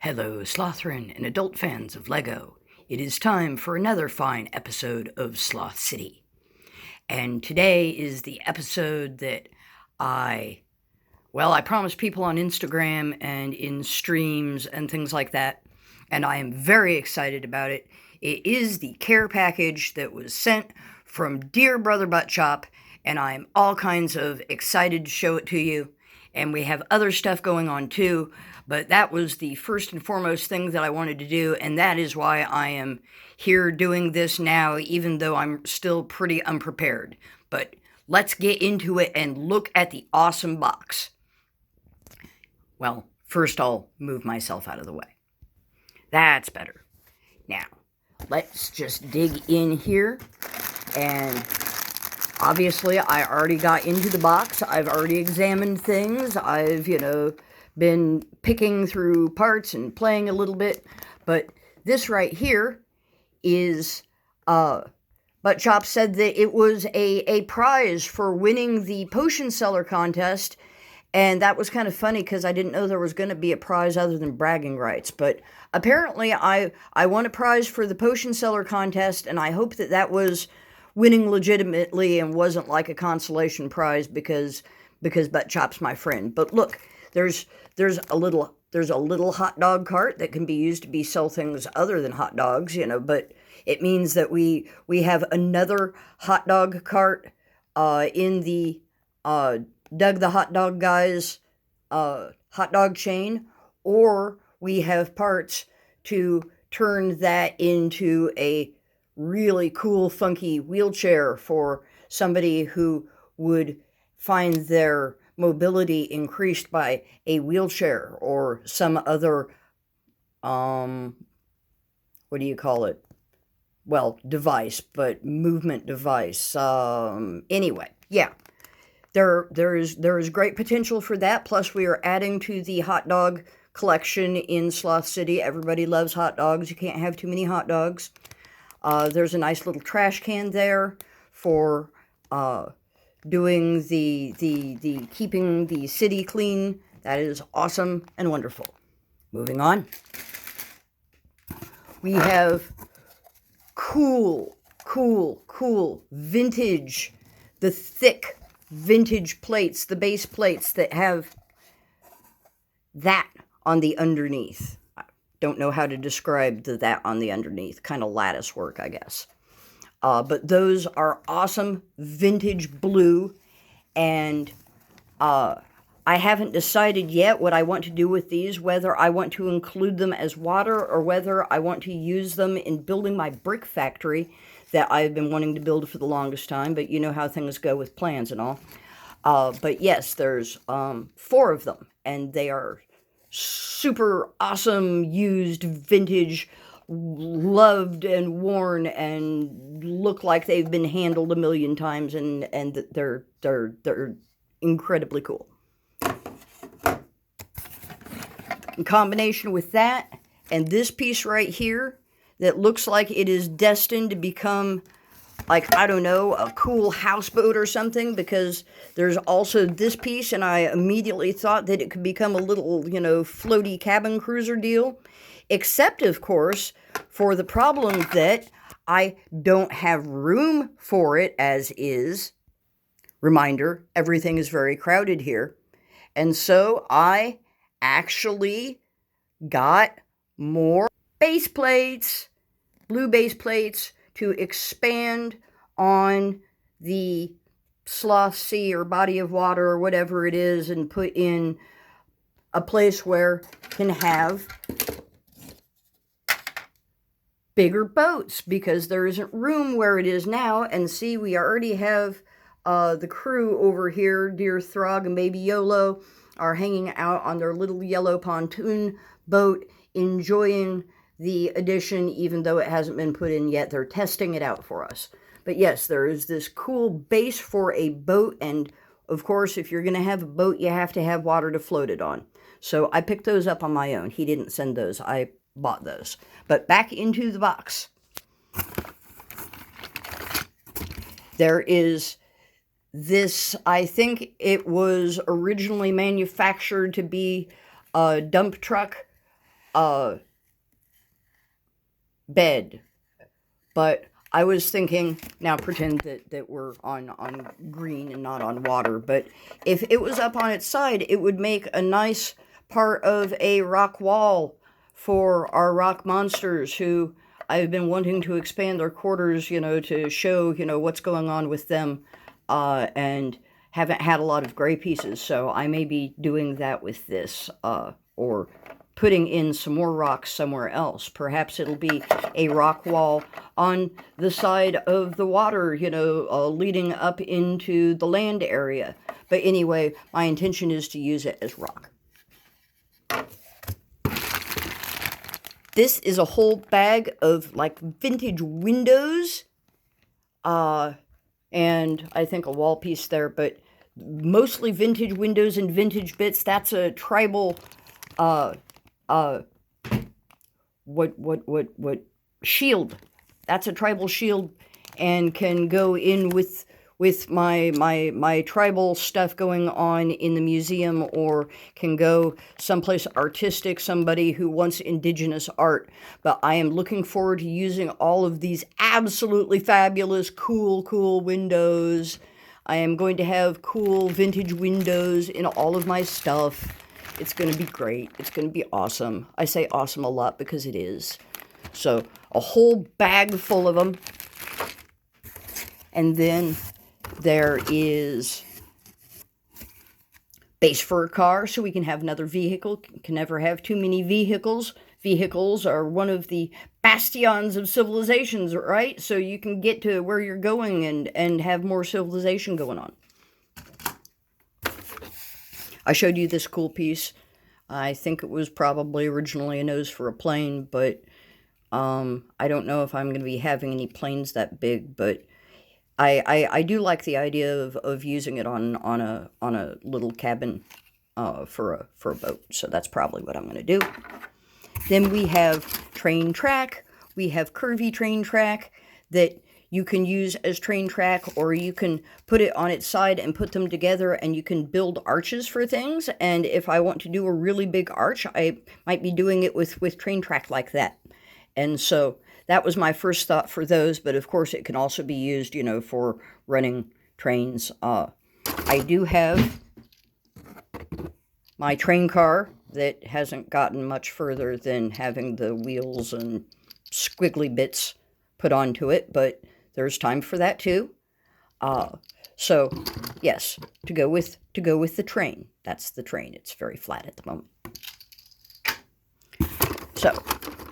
Hello, Slothrin and adult fans of LEGO. It is time for another fine episode of Sloth City. And today is the episode that I promised people on Instagram and in streams and things like that, and I am very excited about it. It is the care package that was sent from dear brother Buttchop, and I am all kinds of excited to show it to you. And we have other stuff going on too, but that was the first and foremost thing that I wanted to do, and that is why I am here doing this now, even though I'm still pretty unprepared. But let's get into it and look at the awesome box. Well, first I'll move myself out of the way. That's better. Now, let's just dig in here, and obviously, I already got into the box. I've already examined things. I've, been picking through parts and playing a little bit. But this right here is, Buttchop said that it was a prize for winning the potion seller contest. And that was kind of funny because I didn't know there was going to be a prize other than bragging rights. But apparently, I won a prize for the potion seller contest, and I hope that was winning legitimately and wasn't like a consolation prize because Buttchop's my friend. But look, there's a little hot dog cart that can be used to sell things other than hot dogs, but it means that we have another hot dog cart in the Doug the Hot Dog Guy's hot dog chain, or we have parts to turn that into a really cool, funky wheelchair for somebody who would find their mobility increased by a wheelchair or some other, device, but movement device. Anyway, yeah. There is great potential for that. Plus, we are adding to the hot dog collection in Sloth City. Everybody loves hot dogs. You can't have too many hot dogs. There's a nice little trash can there for doing the keeping the city clean. That is awesome and wonderful. Moving on. We have cool vintage, the thick vintage plates, the base plates that have that on the underneath. Don't know how to describe that on the underneath. Kind of lattice work, I guess. But those are awesome vintage blue. And I haven't decided yet what I want to do with these, whether I want to include them as water or whether I want to use them in building my brick factory that I've been wanting to build for the longest time. But you know how things go with plans and all. But yes, there's 4 of them, and they are super awesome, used, vintage, loved and worn, and look like they've been handled a million times, and they're incredibly cool. In combination with that and this piece right here that looks like it is destined to become, like, I don't know, a cool houseboat or something, because there's also this piece, and I immediately thought that it could become a little, floaty cabin cruiser deal. Except, of course, for the problem that I don't have room for it as is. Reminder, everything is very crowded here. And so I actually got more base plates, blue base plates, to expand on the Sloth Sea or body of water or whatever it is, and put in a place where you can have bigger boats, because there isn't room where it is now. And see, we already have the crew over here, dear Throg and baby Yolo, are hanging out on their little yellow pontoon boat, enjoying the addition, even though it hasn't been put in yet. They're testing it out for us. But yes, there is this cool base for a boat, and of course, if you're going to have a boat, you have to have water to float it on. So I picked those up on my own. He didn't send those. I bought those. But back into the box. There is this, I think it was originally manufactured to be a dump truck bed. But I was thinking, now pretend that we're on green and not on water, but if it was up on its side, it would make a nice part of a rock wall for our rock monsters who I've been wanting to expand their quarters, to show, what's going on with them, and haven't had a lot of gray pieces, so I may be doing that with this, or putting in some more rocks somewhere else. Perhaps it'll be a rock wall on the side of the water, leading up into the land area. But anyway, my intention is to use it as rock. This is a whole bag of like vintage windows, and I think a wall piece there, but mostly vintage windows and vintage bits. That's a tribal, shield. That's a tribal shield, and can go in with my tribal stuff going on in the museum, or can go someplace artistic, somebody who wants indigenous art. But I am looking forward to using all of these absolutely fabulous, cool windows. I am going to have cool vintage windows in all of my stuff. It's going to be great. It's going to be awesome. I say awesome a lot because it is. So, a whole bag full of them. And then there is base for a car, so we can have another vehicle. Can never have too many vehicles. Vehicles are one of the bastions of civilizations, right? So you can get to where you're going and have more civilization going on. I showed you this cool piece. I think it was probably originally a nose for a plane, but I don't know if I'm going to be having any planes that big, but I do like the idea of using it on a little cabin for a boat. So that's probably what I'm going to do. Then we have train track. We have curvy train track that you can use as train track, or you can put it on its side and put them together, and you can build arches for things. And if I want to do a really big arch, I might be doing it with train track like that. And so that was my first thought for those, but of course it can also be used, for running trains. I do have my train car that hasn't gotten much further than having the wheels and squiggly bits put onto it, but there's time for that too. So yes, to go with the train. That's the train. It's very flat at the moment. So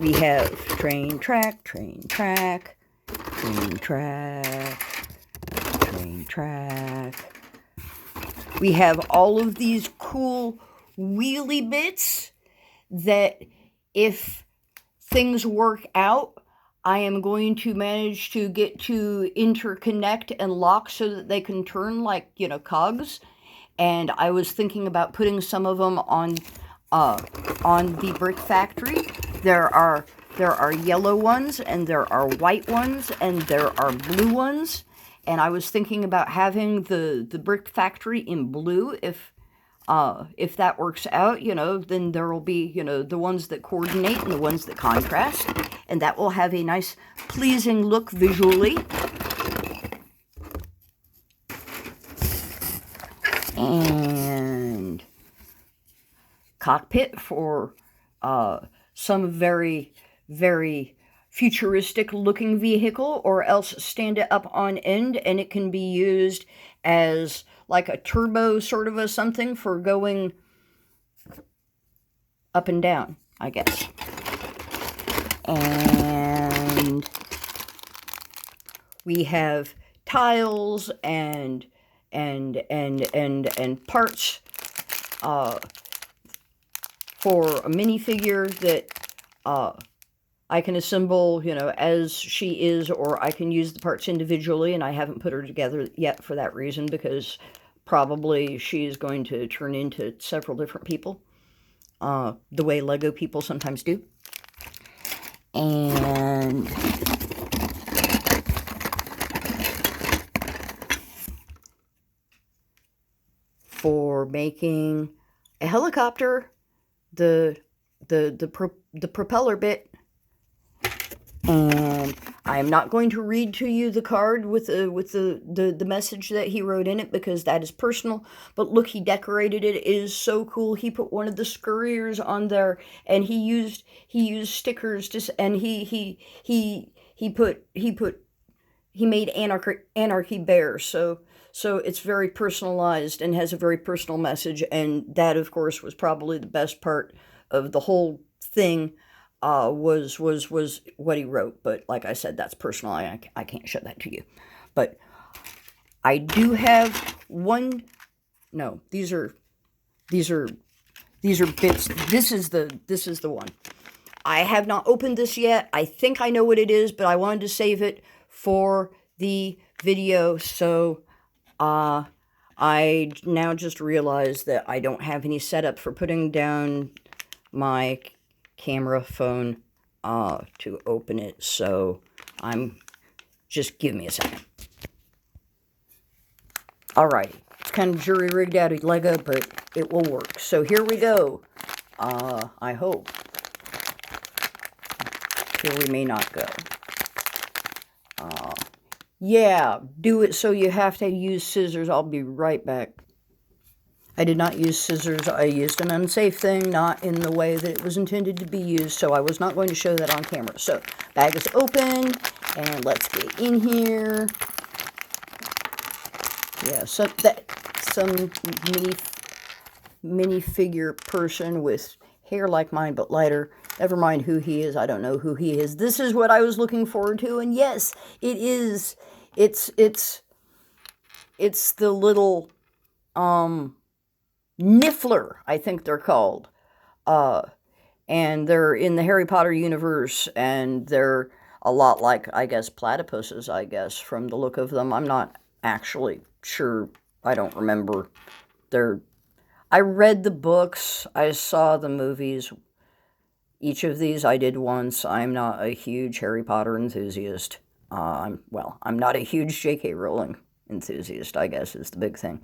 we have train track, train track, train track, train track. We have all of these cool wheelie bits that, if things work out, I am going to manage to get to interconnect and lock so that they can turn like, cogs. And I was thinking about putting some of them on the brick factory. There are yellow ones, and there are white ones, and there are blue ones. And I was thinking about having the brick factory in blue. If that works out, then there will be, the ones that coordinate and the ones that contrast. And that will have a nice, pleasing look visually. And cockpit for some very, very futuristic looking vehicle, or else stand it up on end, and it can be used as like a turbo sort of a something for going up and down, I guess. And we have tiles and parts for a minifigure that I can assemble, as she is, or I can use the parts individually, and I haven't put her together yet for that reason, because probably she is going to turn into several different people, the way Lego people sometimes do. And for making a helicopter, the the propeller bit. And I'm not going to read to you the card with the message that he wrote in it, because that is personal. But look, he decorated it. It is so cool. He put one of the scurriers on there, and he used stickers and he made anarchy bear. So it's very personalized and has a very personal message. And that, of course, was probably the best part of the whole thing. Was what he wrote. But like I said, that's personal. I can't show that to you. But I do have one. No, these are bits. This is the one. I have not opened this yet. I think I know what it is, but I wanted to save it for the video. So I now just realized that I don't have any setup for putting down my camera phone to open it, so just give me a second. Alrighty, it's kind of jury rigged out of Lego, but it will work. So here we go. I hope. Here we may not go. Yeah, do it so you have to use scissors. I'll be right back. I did not use scissors. I used an unsafe thing, not in the way that it was intended to be used, so I was not going to show that on camera. So, bag is open, and let's get in here. Yeah, some minifigure person with hair like mine but lighter. Never mind who he is. I don't know who he is. This is what I was looking forward to, and yes, it is. It's the little Niffler, I think they're called. And they're in the Harry Potter universe, and they're a lot like, I guess, platypuses, I guess, from the look of them. I'm not actually sure. I don't remember. I read the books. I saw the movies. Each of these I did once. I'm not a huge Harry Potter enthusiast. I'm not a huge J.K. Rowling enthusiast, I guess, is the big thing.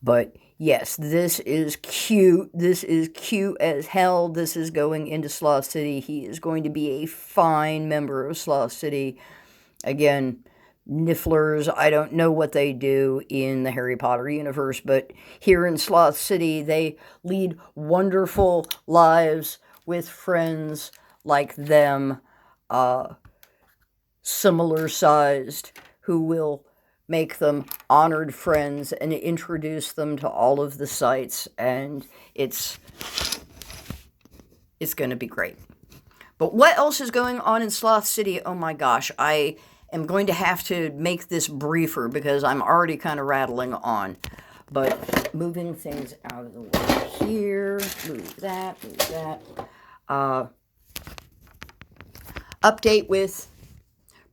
But yes, this is cute. This is cute as hell. This is going into Sloth City. He is going to be a fine member of Sloth City. Again, Nifflers, I don't know what they do in the Harry Potter universe, but here in Sloth City, they lead wonderful lives with friends like them, similar sized, who will make them honored friends and introduce them to all of the sites, and it's going to be great. But what else is going on in Sloth City? Oh my gosh, I am going to have to make this briefer because I'm already kind of rattling on. But moving things out of the way here, move that. Update with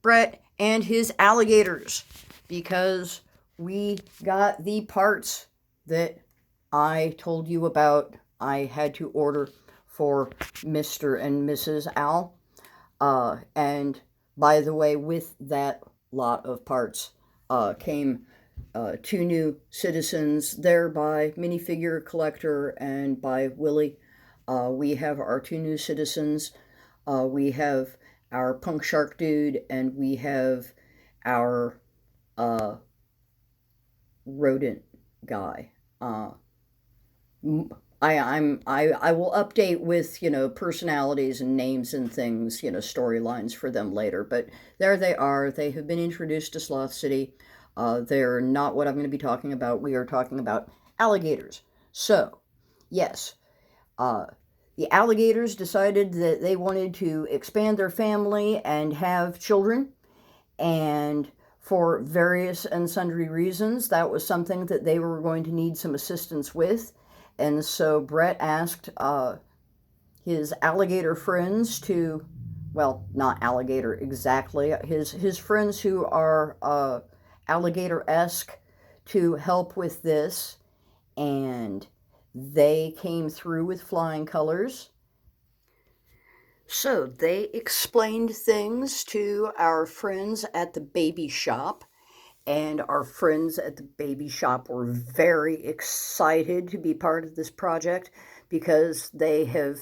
Brett and his alligators, because we got the parts that I told you about I had to order for Mr. and Mrs. Al. And by the way, with that lot of parts came 2 new citizens there by Minifigure Collector and by Willie. We have our 2 new citizens. We have our Punk Shark Dude, and we have our rodent guy. I will update with, personalities and names and things, storylines for them later. But there they are. They have been introduced to Sloth City. They're not what I'm going to be talking about. We are talking about alligators. So, yes, the alligators decided that they wanted to expand their family and have children, and for various and sundry reasons, that was something that they were going to need some assistance with. And so Brett asked his alligator friends to, well, not alligator exactly, his friends who are alligator-esque to help with this, and they came through with flying colors. So they explained things to our friends at the baby shop, and our friends at the baby shop were very excited to be part of this project because they have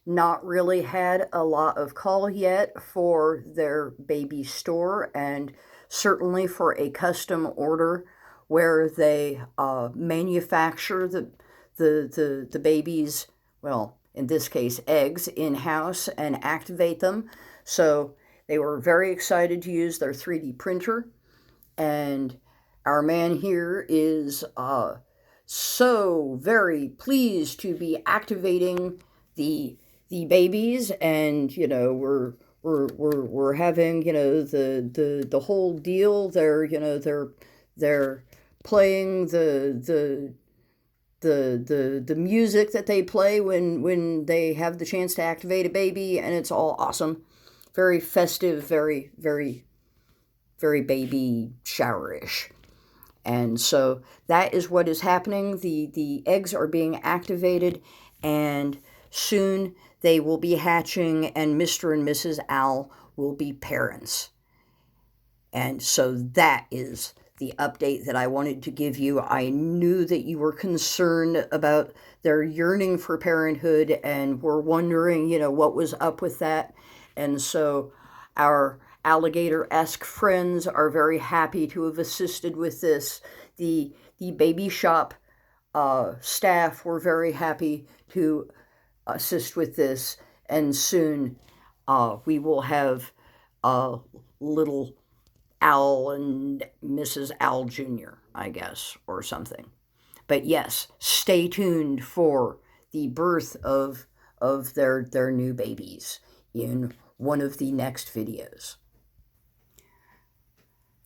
not really had a lot of call yet for their baby store, and certainly for a custom order where they manufacture the babies, well, in this case, eggs in-house and activate them. So they were very excited to use their 3D printer, and our man here is so very pleased to be activating the babies, and we're having the whole deal. They're playing the music that they play when they have the chance to activate a baby, and it's all awesome, very festive, very baby showerish. And so that is what is happening. The eggs are being activated, and soon they will be hatching, and Mr. and Mrs. Owl will be parents. And so that is the update that I wanted to give you. I knew that you were concerned about their yearning for parenthood and were wondering, what was up with that. And so our alligator-esque friends are very happy to have assisted with this. The baby shop staff were very happy to assist with this, and soon we will have little Owl and Mrs. Owl Jr., I guess, or something. But yes, stay tuned for the birth of their new babies in one of the next videos.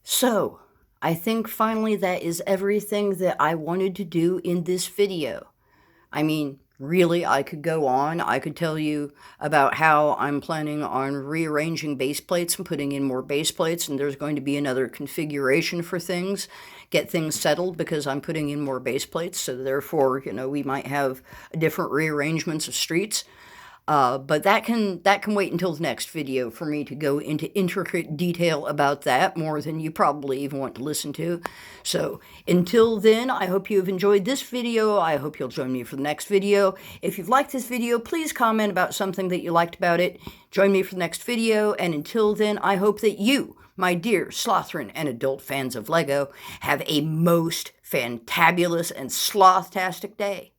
So, I think finally that is everything that I wanted to do in this video. I mean, really, I could go on. I could tell you about how I'm planning on rearranging base plates and putting in more base plates, and there's going to be another configuration for things, get things settled because I'm putting in more base plates, so therefore, we might have different rearrangements of streets. But that can wait until the next video for me to go into intricate detail about that, more than you probably even want to listen to. So until then, I hope you have enjoyed this video. I hope you'll join me for the next video. If you've liked this video, please comment about something that you liked about it. Join me for the next video, and until then, I hope that you, my dear Slothrin and adult fans of LEGO, have a most fantabulous and sloth-tastic day.